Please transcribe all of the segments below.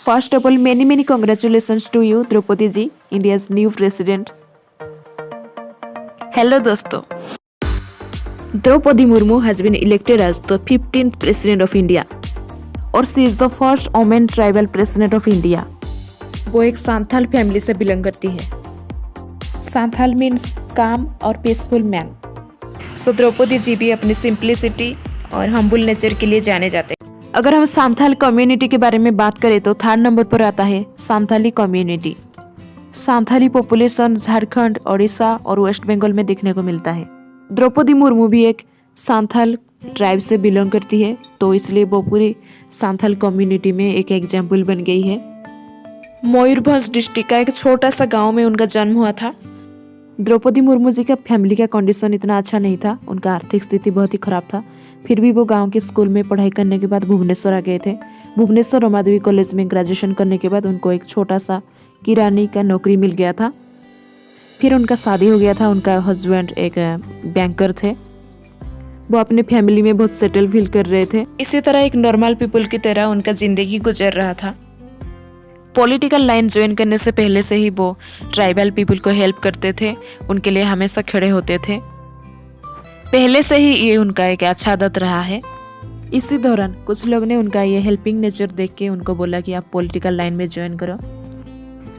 First of all, many congratulations to you, Draupadi ji, India's new president. Hello दोस्तों, Draupadi Murmu has been elected as the 15th president of India और she is the first woman tribal president of India. वो एक Santhal family से belong करती है. Santhal means काम और peaceful man. सो द्रौपदी जी भी अपनी सिंप्लिसिटी और हम्बल नेचर के लिए जाने जाते हैं. अगर हम सांथाल कम्युनिटी के बारे में बात करें तो 3rd नंबर पर आता है सांथाली कम्युनिटी. सांथाली पॉपुलेशन झारखंड, ओडिशा और वेस्ट बंगाल में देखने को मिलता है. द्रौपदी मुर्मू भी एक सांथाल ट्राइब से बिलोंग करती है, तो इसलिए वो पूरी सांथाल कम्युनिटी में एक एग्जाम्पल बन गई है. मयूरभंज डिस्ट्रिक्ट का एक छोटा सा गांव में उनका जन्म हुआ था. द्रौपदी मुर्मू जी का फैमिली का कंडीशन इतना अच्छा नहीं था, उनका आर्थिक स्थिति बहुत ही खराब था. फिर भी वो गांव के स्कूल में पढ़ाई करने के बाद भुवनेश्वर आ गए थे. भुवनेश्वर रमादेवी कॉलेज में ग्रेजुएशन करने के बाद उनको एक छोटा सा किरानी का नौकरी मिल गया था. फिर उनका शादी हो गया था. उनका हस्बैंड एक बैंकर थे. वो अपने फैमिली में बहुत सेटल फील कर रहे थे. इसी तरह एक नॉर्मल पीपल की तरह उनका जिंदगी गुजर रहा था. पॉलिटिकल लाइन ज्वाइन करने से पहले से ही वो ट्राइबल पीपल को हेल्प करते थे, उनके लिए हमेशा खड़े होते थे. पहले से ही ये उनका एक अच्छा आदत रहा है. इसी दौरान कुछ लोग ने उनका ये हेल्पिंग नेचर देख के उनको बोला कि आप पॉलिटिकल लाइन में ज्वाइन करो,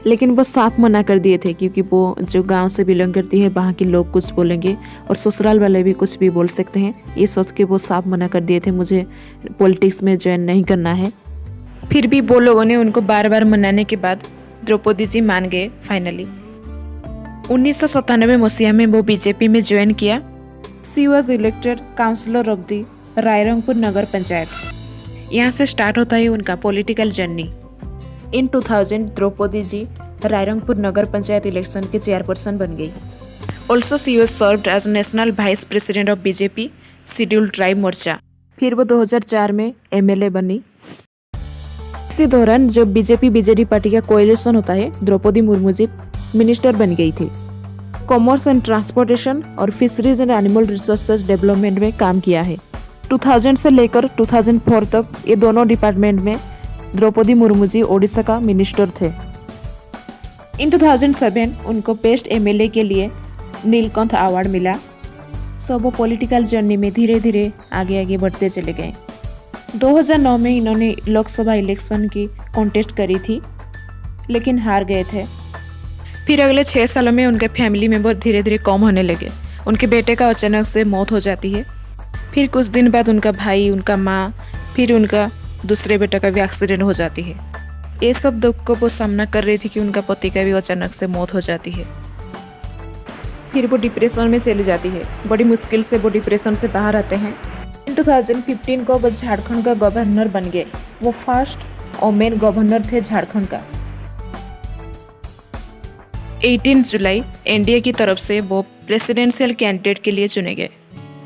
लेकिन वो साफ मना कर दिए थे, क्योंकि वो जो गांव से बिलोंग करती है वहाँ के लोग कुछ बोलेंगे और ससुराल वाले भी कुछ भी बोल सकते हैं. ये सोच के वो साफ मना कर दिए थे, मुझे पॉलिटिक्स में ज्वाइन नहीं करना है. फिर भी वो लोगों ने उनको बार बार मनाने के बाद द्रौपदी जी मान गए फाइनली. 1997 मसीहा में वो बीजेपी में ज्वाइन किया. She was elected councillor of the Rairangpur Nagar Panchayat. यहाँ से स्टार्ट होता है उनका political journey. In 2000 Draupadi ji Rairangpur Nagar Panchayat election के चेयरपर्सन बन गई. Also she was served as national vice president of BJP scheduled tribe Morcha. फिर वो 2004 में MLA बनी. इसी दौरान जब बीजेपी बीजेडी पार्टी का कोएलिशन होता है, द्रौपदी मुर्मू जी मिनिस्टर बन गई थी. कॉमर्स एंड ट्रांसपोर्टेशन और fisheries and animal resources development में काम किया है. 2000 से लेकर 2004 तक ये दोनों डिपार्टमेंट में द्रौपदी मुर्मू जी ओडिशा का मिनिस्टर थे. इन 2007 उनको बेस्ट MLA के लिए नीलकंठ अवार्ड मिला. सो वो पॉलिटिकल जर्नी में धीरे धीरे आगे बढ़ते चले गए. 2009 में इन्होंने लोकसभा इलेक्शन की कॉन्टेस्ट करी थी, लेकिन हार गए थे. फिर अगले 6 सालों में उनके फैमिली मेंबर धीरे धीरे कम होने लगे. उनके बेटे का अचानक से मौत हो जाती है. फिर कुछ दिन बाद उनका भाई, उनका माँ, फिर उनका दूसरे बेटे का भी एक्सीडेंट हो जाती है. ये सब दुख को वो सामना कर रही थी कि उनका पति का भी अचानक से मौत हो जाती है. फिर वो डिप्रेशन में चली जाती है. बड़ी मुश्किल से वो डिप्रेशन से बाहर आते हैं. इन 2015 को वो झारखंड का गवर्नर बन गए. वो फर्स्ट वोमेन गवर्नर थे झारखंड का. 18 जुलाई NDA की तरफ से वो प्रेसिडेंशियल कैंडिडेट के लिए चुने गए.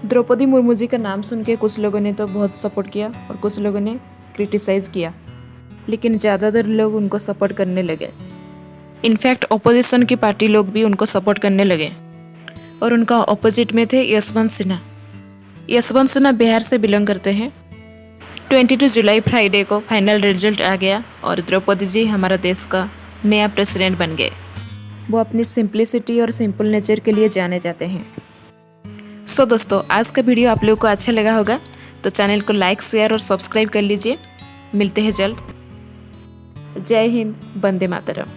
द्रौपदी मुर्मू जी का नाम सुन के कुछ लोगों ने तो बहुत सपोर्ट किया और कुछ लोगों ने क्रिटिसाइज किया, लेकिन ज़्यादातर लोग उनको सपोर्ट करने लगे. इनफैक्ट ऑपोजिशन की पार्टी लोग भी उनको सपोर्ट करने लगे. और उनका ऑपोजिट में थे यशवंत सिन्हा. यशवंत सिन्हा बिहार से बिलोंग करते हैं. 22 जुलाई फ्राइडे को फाइनल रिजल्ट आ गया और द्रौपदी जी हमारा देश का नया प्रेसिडेंट बन गए. वो अपनी सिंप्लिसिटी और सिंपल नेचर के लिए जाने जाते हैं. सो दोस्तों, आज का वीडियो आप लोगों को अच्छा लगा होगा, तो चैनल को लाइक, शेयर और सब्सक्राइब कर लीजिए. मिलते हैं जल्द. जय हिंद, वंदे मातरम.